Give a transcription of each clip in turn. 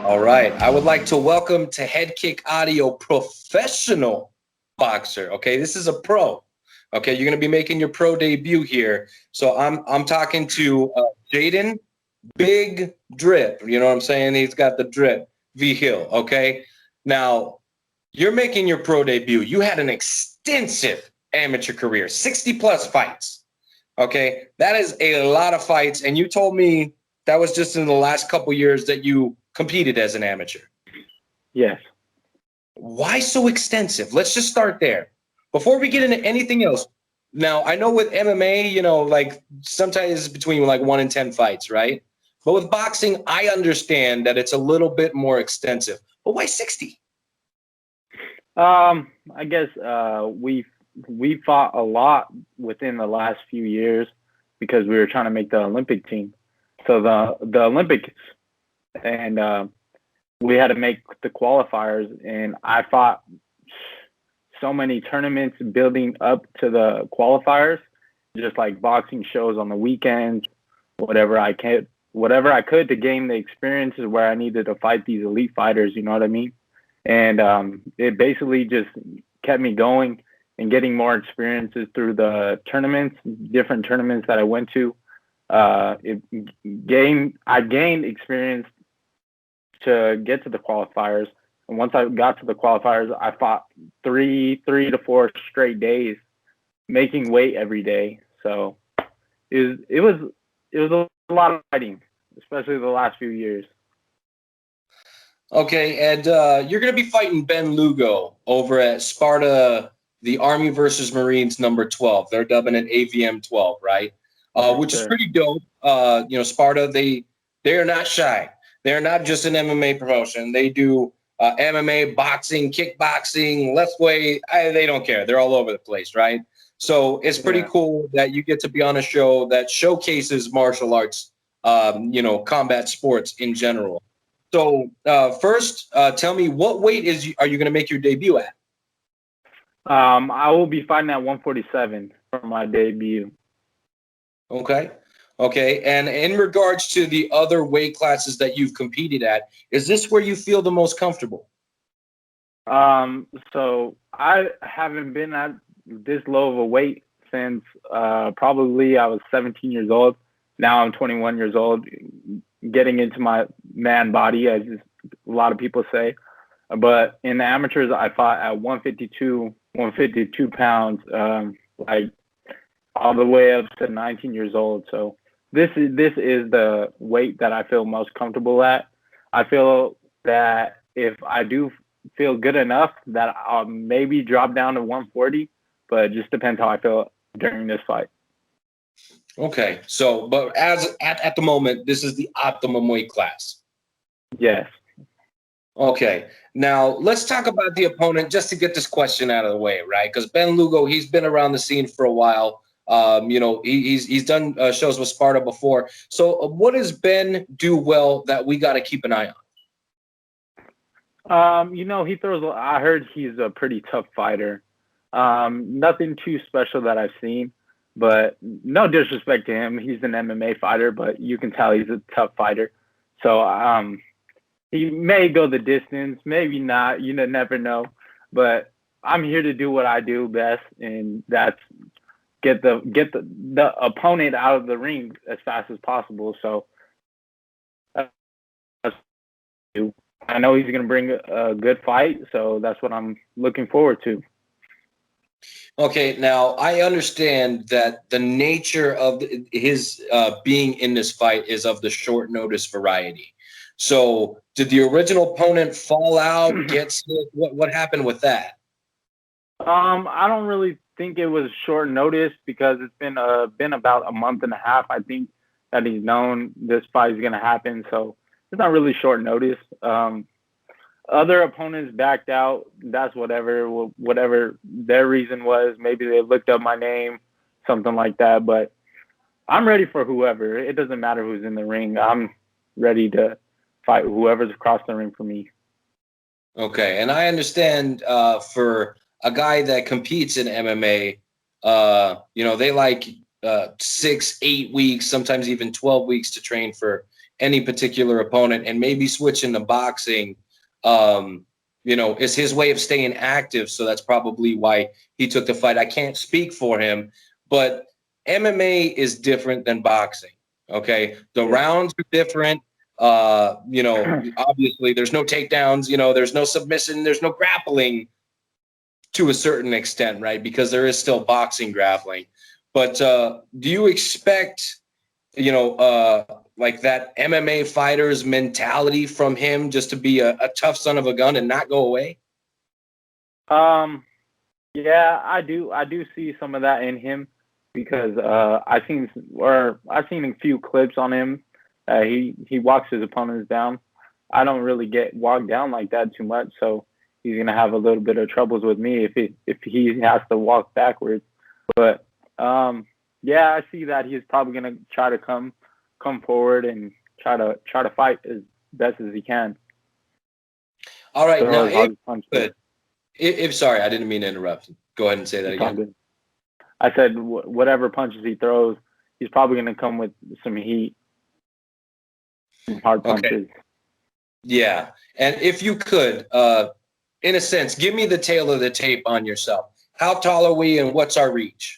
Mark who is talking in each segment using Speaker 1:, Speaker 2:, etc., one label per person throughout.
Speaker 1: All right. I would like to welcome to Head Kick Audio professional boxer. Okay, this is a pro. Okay, you're gonna be making your pro debut here. So I'm talking to Jaydon, Big Drip. You know what I'm saying? He's got the drip. Vigil. Okay. Now you're making your pro debut. You had an extensive amateur career, 60 plus fights. Okay, that is a lot of fights, and you told me that was just in the last couple years that you competed as an amateur.
Speaker 2: Yes.
Speaker 1: Why so extensive? Let's just start there. Before we get into anything else, now I know with MMA, like sometimes it's between like 1 and 10 fights, right? But with boxing, I understand that it's a little bit more extensive. But why 60?
Speaker 2: I guess we fought a lot within the last few years because we were trying to make the Olympic team. So the Olympics, and we had to make the qualifiers, and I fought so many tournaments building up to the qualifiers, just like boxing shows on the weekends, whatever I could to gain the experiences where I needed to fight these elite fighters, you know what I mean? And it basically just kept me going and getting more experiences through the tournaments, different tournaments that I went to. I gained experience to get to the qualifiers. And once I got to the qualifiers, I fought three to four straight days, making weight every day. So it was a lot of fighting, especially the last few years.
Speaker 1: Okay, and you're going to be fighting Ben Lugo over at Sparta, the Army versus Marines number 12. They're dubbing it AVM 12, right? Which is pretty dope. Sparta, they are not shy. They're not just an MMA promotion. They do MMA, boxing, kickboxing, left weight. They don't care. They're all over the place, right? So it's pretty cool that you get to be on a show that showcases martial arts, combat sports in general. So first, tell me, what weight are you going to make your debut at?
Speaker 2: I will be fighting at 147 for my debut.
Speaker 1: Okay. And in regards to the other weight classes that you've competed at, is this where you feel the most comfortable?
Speaker 2: So I haven't been at this low of a weight since probably I was 17 years old. Now I'm 21 years old, getting into my man body, as a lot of people say. But in the amateurs, I fought at 152 pounds, like all the way up to 19 years old. So this is the weight that I feel most comfortable at. I feel that if I do feel good enough, that I'll maybe drop down to 140, but it just depends how I feel during this fight.
Speaker 1: Okay, so but at the moment, this is the optimum weight class.
Speaker 2: Yes.
Speaker 1: Okay, now let's talk about the opponent just to get this question out of the way, right? Because Ben Lugo, he's been around the scene for a while. He's done shows with Sparta before. So what does Ben do well that we got to keep an eye
Speaker 2: on? He throws. I heard he's a pretty tough fighter. Nothing too special that I've seen. But no disrespect to him. He's an MMA fighter, but you can tell he's a tough fighter. So he may go the distance, maybe not. You never know. But I'm here to do what I do best, and that's get the opponent out of the ring as fast as possible. So I know he's going to bring a good fight, so that's what I'm looking forward to.
Speaker 1: Okay, now I understand that the nature of his being in this fight is of the short notice variety. So did the original opponent fall out, get sick? What happened with that?
Speaker 2: I don't really think it was short notice because it's been about a month and a half. I think that he's known this fight is going to happen, so it's not really short notice. Other opponents backed out. That's whatever their reason was. Maybe they looked up my name, something like that. But I'm ready for whoever. It doesn't matter who's in the ring. I'm ready to fight whoever's across the ring for me.
Speaker 1: Okay, and I understand for a guy that competes in MMA, they like 6, 8 weeks, sometimes even 12 weeks to train for any particular opponent, and maybe switching to boxing, is his way of staying active. So that's probably why he took the fight. I can't speak for him, but MMA is different than boxing. Okay. The rounds are different. Obviously there's no takedowns, there's no submission, there's no grappling to a certain extent, right? Because there is still boxing grappling. But do you expect, like that MMA fighter's mentality from him just to be a tough son of a gun and not go away?
Speaker 2: Yeah, I do. I do see some of that in him because I've seen a few clips on him. He walks his opponents down. I don't really get walked down like that too much, so he's gonna have a little bit of troubles with me if he has to walk backwards. But yeah, I see that he's probably gonna try to come forward and try to fight as best as he can.
Speaker 1: All right, now if sorry, I didn't mean to interrupt. Go ahead and say that again.
Speaker 2: I said whatever punches he throws, he's probably gonna come with some heat, some hard punches.
Speaker 1: Okay. Yeah, and if you could, in a sense, give me the tail of the tape on yourself. How tall are we, and what's our reach?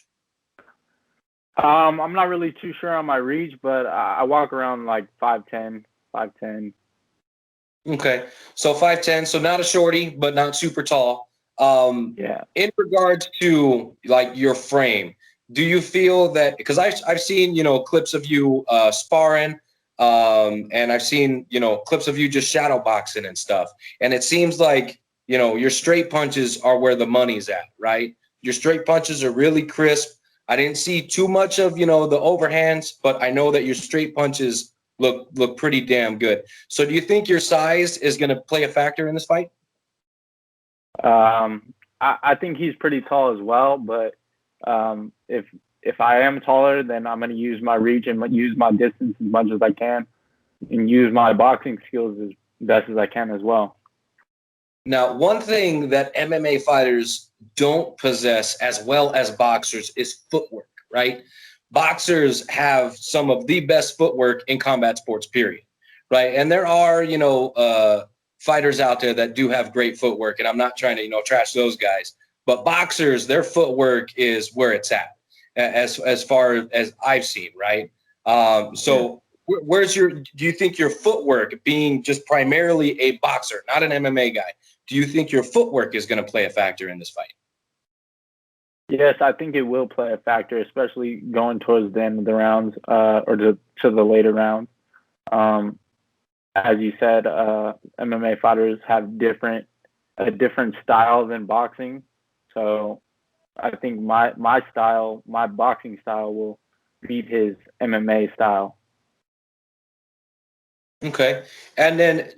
Speaker 2: I'm not really too sure on my reach, but I walk around like 5'10".
Speaker 1: Okay, so 5'10", so not a shorty, but not super tall.
Speaker 2: Yeah.
Speaker 1: In regards to like your frame, do you feel that, because I've seen clips of you sparring, and I've seen clips of you just shadow boxing and stuff, and it seems like your straight punches are where the money's at, right? Your straight punches are really crisp. I didn't see too much of the overhands, but I know that your straight punches look pretty damn good. So do you think your size is going to play a factor in this fight?
Speaker 2: I think he's pretty tall as well, but if I am taller, then I'm going to use my reach and use my distance as much as I can, and use my boxing skills as best as I can as well.
Speaker 1: Now, one thing that MMA fighters don't possess as well as boxers is footwork, right? Boxers have some of the best footwork in combat sports, period, right? And there are, fighters out there that do have great footwork, and I'm not trying to, trash those guys. But boxers, their footwork is where it's at, as far as I've seen, right? Do you think your footwork, being just primarily a boxer, not an MMA guy, do you think your footwork is going to play a factor in this fight?
Speaker 2: Yes, I think it will play a factor, especially going towards the end of the rounds, or to the later rounds. As you said, MMA fighters have a different style than boxing. So I think my boxing style will beat his MMA style.
Speaker 1: Okay. And then,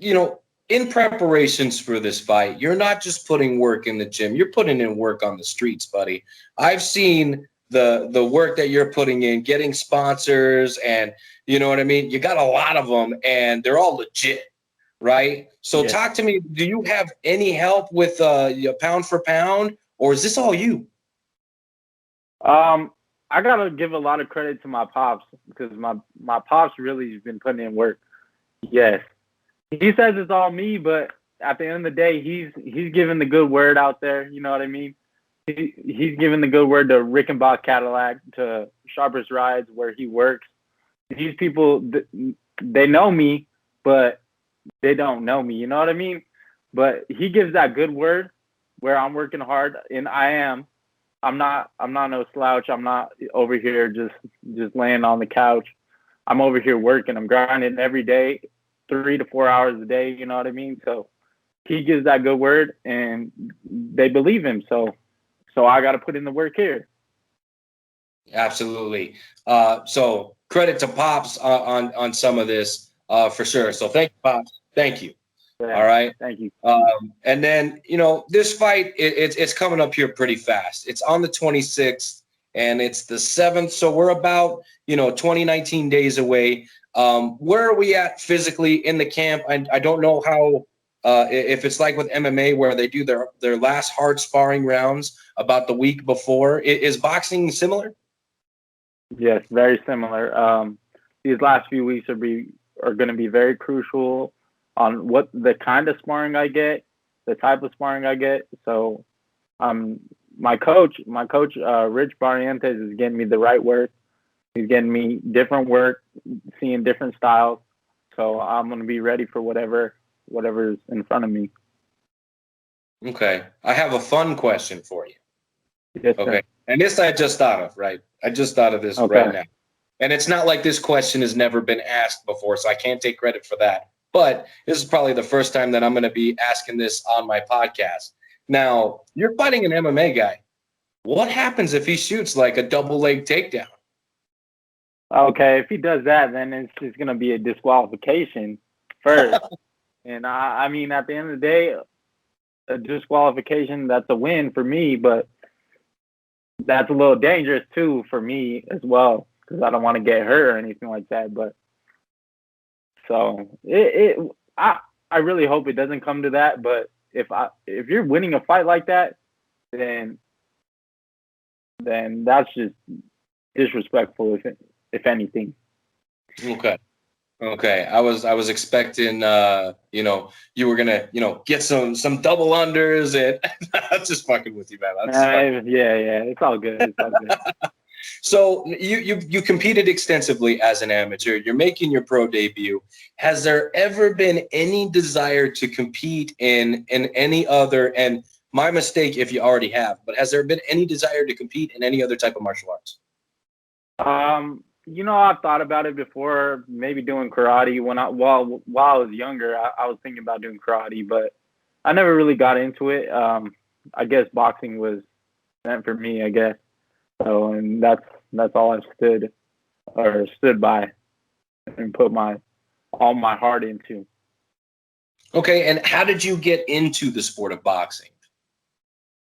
Speaker 1: in preparations for this fight, you're not just putting work in the gym, you're putting in work on the streets, buddy. I've seen the work that you're putting in, getting sponsors, and you know what I mean? You got a lot of them, and they're all legit, right? So Talk to me. Do you have any help with pound for pound, or is this all you?
Speaker 2: I gotta give a lot of credit to my pops, because my pops really has been putting in work. Yes, he says it's all me, but at the end of the day, he's giving the good word out there. You know what I mean? He's giving the good word to Rickenbach Cadillac, to Sharpest Rides, where he works. These people, they know me, but they don't know me. You know what I mean? But he gives that good word where I'm working hard, and I am. I'm not no slouch. I'm not over here just laying on the couch. I'm over here working. I'm grinding every day, 3 to 4 hours a day. You know what I mean? So he gives that good word, and they believe him. So I got to put in the work here.
Speaker 1: Absolutely. So credit to Pops on some of this, for sure. So thank you, Pops. Thank you.
Speaker 2: Yeah,
Speaker 1: all right.
Speaker 2: Thank you.
Speaker 1: And then, this fight, it's coming up here pretty fast. It's on the 26th and it's the 7th. So we're about, 19 days away. Where are we at physically in the camp? I don't know how, if it's like with MMA where they do their last hard sparring rounds about the week before. Is boxing similar?
Speaker 2: Yes, very similar. These last few weeks are going to be very crucial on what the kind of sparring I get, the type of sparring I get. So, my coach, Rich Barrientos, is getting me the right work. He's getting me different work, seeing different styles. So I'm going to be ready for whatever's in front of me.
Speaker 1: Okay. I have a fun question for you.
Speaker 2: Yes,
Speaker 1: okay.
Speaker 2: Sir.
Speaker 1: And this I just thought of, right? I just thought of this right now. And it's not like this question has never been asked before, so I can't take credit for that. But this is probably the first time that I'm going to be asking this on my podcast. Now, you're fighting an MMA guy. What happens if he shoots like a double leg takedown?
Speaker 2: Okay, if he does that, then it's just going to be a disqualification first. And I mean, at the end of the day, a disqualification, that's a win for me, but that's a little dangerous too for me as well, because I don't want to get hurt or anything like that. But so I really hope it doesn't come to that. But if you're winning a fight like that, then that's just disrespectful, if anything.
Speaker 1: Okay. I was expecting you were gonna, get some double unders, and I'm just fucking with you, man.
Speaker 2: Yeah, it's all good. It's all good.
Speaker 1: So you competed extensively as an amateur. You're making your pro debut. Has there ever been any desire to compete in any other, and my mistake if you already have, but has there been any desire to compete in any other type of martial arts?
Speaker 2: I've thought about it before, maybe doing karate. While I was younger, I was thinking about doing karate, but I never really got into it. I guess boxing was meant for me, I guess. So, and that's all I've stood by and put all my heart into.
Speaker 1: Okay, and how did you get into the sport of boxing?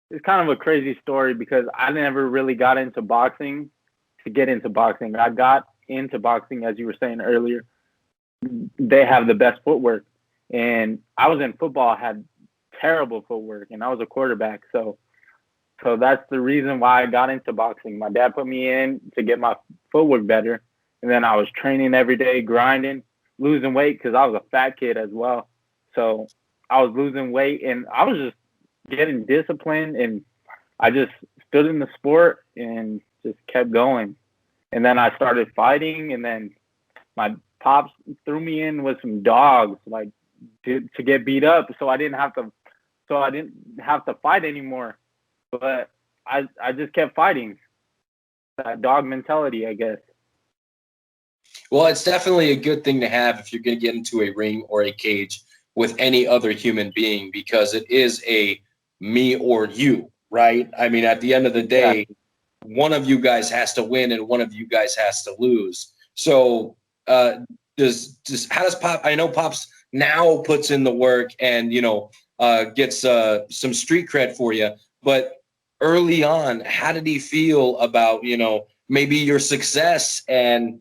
Speaker 2: It's kind of a crazy story because I never really got into boxing to get into boxing. I got into boxing, as you were saying earlier. They have the best footwork. And I was in football, had terrible footwork, and I was a quarterback. So that's the reason why I got into boxing. My dad put me in to get my footwork better. And then I was training every day, grinding, losing weight because I was a fat kid as well. So I was losing weight, and I was just getting disciplined, and I just stood in the sport and just kept going. And then I started fighting, and then my pops threw me in with some dogs, like to get beat up, so I didn't have to fight anymore. But I just kept fighting. That dog mentality, I guess.
Speaker 1: Well, it's definitely a good thing to have if you're going to get into a ring or a cage with any other human being, because it is a me or you, right? I mean, at the end of the day, one of you guys has to win and one of you guys has to lose. So how does Pop, I know Pops now puts in the work and, gets some street cred for you, but early on, how did he feel about, maybe your success and,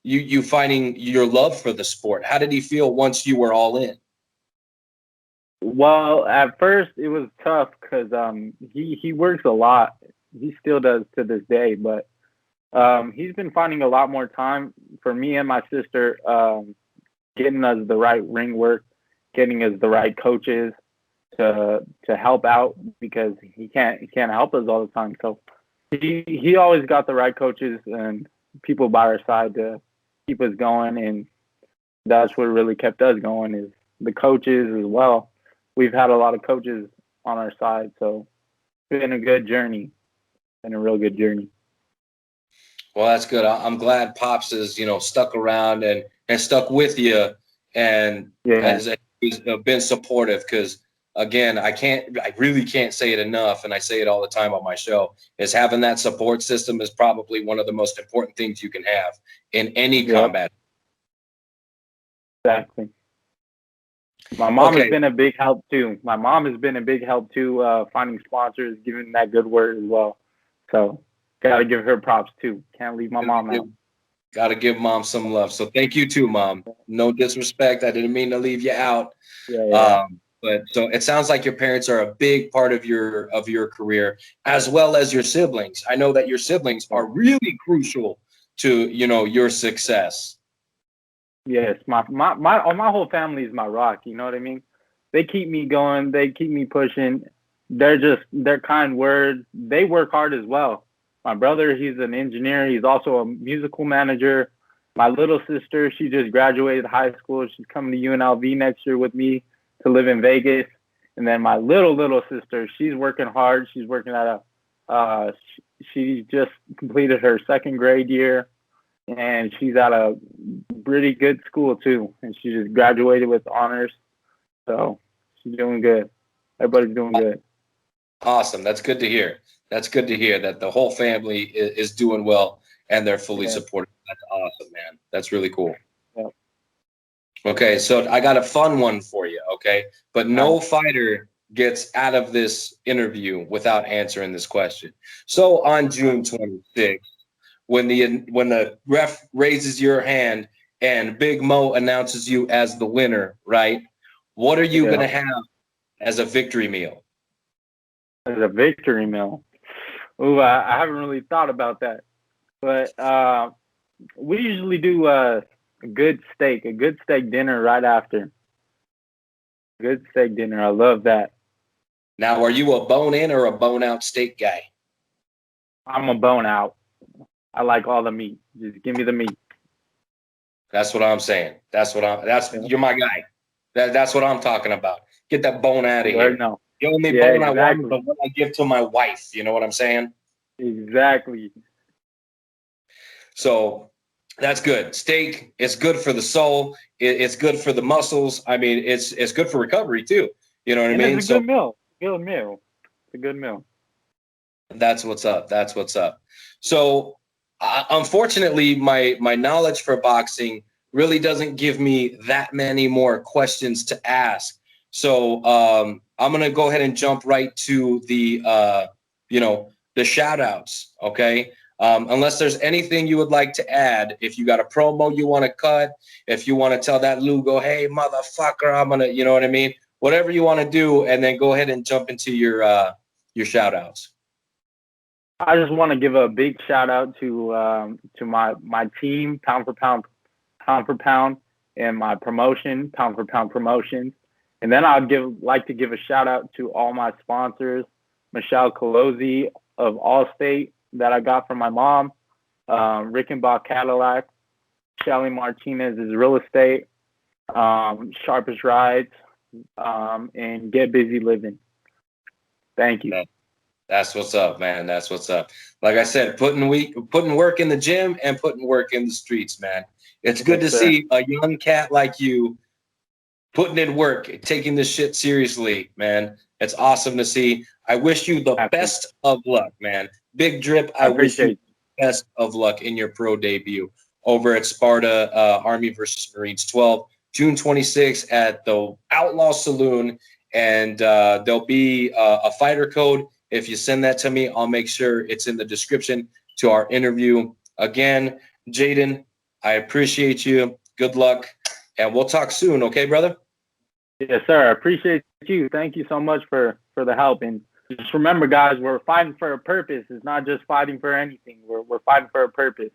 Speaker 1: you finding your love for the sport? How did he feel once you were all in?
Speaker 2: Well, at first it was tough because he works a lot. He still does to this day, but he's been finding a lot more time for me and my sister, getting us the right ring work, getting us the right coaches to help out, because he can't help us all the time. So he always got the right coaches and people by our side to keep us going, and that's what really kept us going, is the coaches as well. We've had a lot of coaches on our side, so it's been a good journey. Been a real good journey.
Speaker 1: Well, that's good. I'm glad Pops is, stuck around and stuck with you and has been supportive, because again, I really can't say it enough, and I say it all the time on my show, is having that support system is probably one of the most important things you can have in any combat.
Speaker 2: Exactly. My mom has been a big help too. Finding sponsors, giving that good word as well. So gotta give her props too. Can't leave my mom out.
Speaker 1: Gotta give Mom some love. So thank you too, Mom. No disrespect. I didn't mean to leave you out. But so it sounds like your parents are a big part of your career, as well as your siblings. I know that your siblings are really crucial to, your success.
Speaker 2: Yes, my whole family is my rock. You know what I mean? They keep me going. They keep me pushing. Their kind words. They work hard as well. My brother, he's an engineer. He's also a musical manager. My little sister, she just graduated high school. She's coming to UNLV next year with me to live in Vegas. And then my little sister, she's working hard. She's working at she just completed her second grade year, and she's at a pretty good school too. And she just graduated with honors. So she's doing good. Everybody's doing good.
Speaker 1: Awesome. That's good to hear. That's good to hear that the whole family is doing well and they're fully supported. That's awesome, man. That's really cool.
Speaker 2: Yeah.
Speaker 1: Okay, so I got a fun one for you, okay? But no fighter gets out of this interview without answering this question. So on June 26th, when the ref raises your hand and Big Mo announces you as the winner, right? What are you gonna have as a victory meal?
Speaker 2: As a victory meal. Ooh, I haven't really thought about that. But we usually do a good steak dinner right after. Good steak dinner. I love that.
Speaker 1: Now, are you a bone in or a bone out steak guy?
Speaker 2: I'm a bone out. I like all the meat. Just give me the meat.
Speaker 1: That's what I'm saying. You're my guy. That's what I'm talking about. Get that bone out of here.
Speaker 2: No.
Speaker 1: The only bone I want is the one I give to my wife. You know what I'm saying?
Speaker 2: Exactly.
Speaker 1: So that's good. Steak, it's good for the soul. It's good for the muscles. I mean, it's good for recovery too. You know what I mean?
Speaker 2: It's a good meal. Good meal. It's a good meal.
Speaker 1: That's what's up. That's what's up. So, unfortunately, my knowledge for boxing really doesn't give me that many more questions to ask. So, I'm gonna go ahead and jump right to the shout outs. Okay. Unless there's anything you would like to add, if you got a promo you want to cut, if you want to tell that Lugo, hey motherfucker, I'm gonna, you know what I mean? Whatever you want to do, and then go ahead and jump into your shout outs.
Speaker 2: I just want to give a big shout out to my team, pound for pound, and my promotion, pound for pound promotions. And then I'd like to give a shout out to all my sponsors, Michelle Colosi of Allstate that I got from my mom, Rickenbach Cadillac, Shelly Martinez's real estate, Sharpest Rides, and Get Busy Living. Thank you.
Speaker 1: That's what's up, man. That's what's up. Like I said, putting work in the gym and putting work in the streets, man. It's good to see a young cat like you putting in work, taking this shit seriously, man. It's awesome to see. I wish you the best of luck, man. Big Drip, I wish you the best of luck in your pro debut over at Sparta Army versus Marines 12, June 26th at the Outlaw Saloon. And there'll be a fighter code. If you send that to me, I'll make sure it's in the description to our interview. Again, Jaydon, I appreciate you. Good luck. And we'll talk soon. Okay, brother?
Speaker 2: Yes, sir. I appreciate you. Thank you so much for the help. And just remember, guys, we're fighting for a purpose. It's not just fighting for anything. We're fighting for a purpose.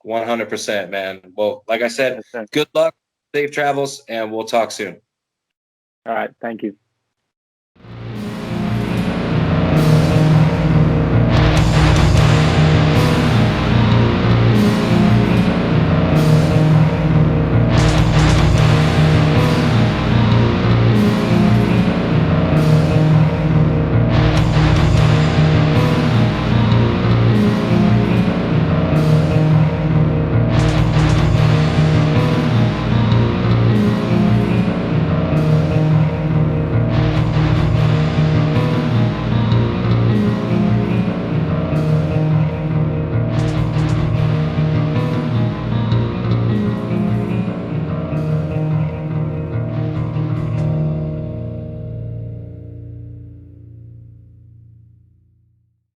Speaker 1: 100%, man. Well, like I said, good luck, safe travels, and we'll talk soon.
Speaker 2: All right. Thank you.